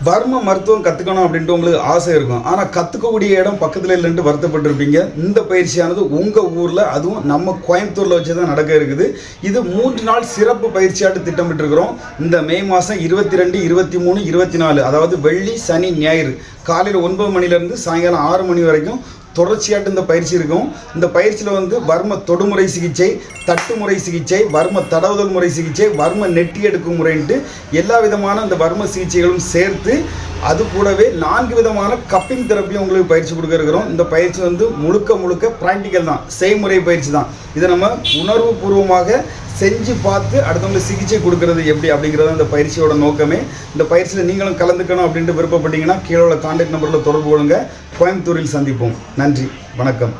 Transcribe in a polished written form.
வர்ம மருத்துவம் கற்றுக்கணும் அப்படின்ட்டு உங்களுக்கு ஆசை இருக்கும். ஆனால் கற்றுக்கக்கூடிய இடம் பக்கத்தில் இல்லைன்ட்டு வருத்தப்பட்டிருப்பீங்க. இந்த பயிற்சியானது உங்கள் ஊரில், அதுவும் நம்ம கோயம்புத்தூரில் வச்சு தான் நடக்க இருக்குது. இது 3 நாள் சிறப்பு பயிற்சியாட்டு திட்டமிட்டிருக்கிறோம். இந்த மே மாதம் 22, 23, 24, அதாவது வெள்ளி, சனி, ஞாயிறு காலையில் 9 மணிலேருந்து சாயங்காலம் 6 மணி வரைக்கும் தொடர்ச்சியாட்டு இந்த பயிற்சி இருக்கும். இந்த பயிற்சியில் வர்ம தொடுமுறை சிகிச்சை, தட்டுமுறை சிகிச்சை, வர்ம தடவுதல் முறை சிகிச்சை, வர்ம நெட்டி எடுக்கும் முறைன்ட்டு எல்லா விதமான இந்த வர்ம சிகிச்சைகளும் சேர்த்து, அது கூடவே 4 விதமான கப்பிங் தெரப்பியும் உங்களுக்கு பயிற்சி கொடுக்க இருக்கிறோம். இந்த பயிற்சி முழுக்க முழுக்க ப்ராக்டிக்கல் தான், செய்முறை பயிற்சி தான். இதை நம்ம உணர்வு பூர்வமாக செஞ்சு பார்த்து அடுத்தவங்களுக்கு சிகிச்சை கொடுக்கறது எப்படி அப்படிங்கிறது இந்த பயிற்சியோட நோக்கமே. இந்த பயிற்சியில் நீங்களும் கலந்துக்கணும் அப்படின்ட்டு விருப்பப்பட்டீங்கன்னா கீழே உள்ள கான்டாக்ட் நம்பரில் தொடர்பு கொள்ளுங்க. கோயம்புத்தூரில் சந்திப்போம். நன்றி, வணக்கம்.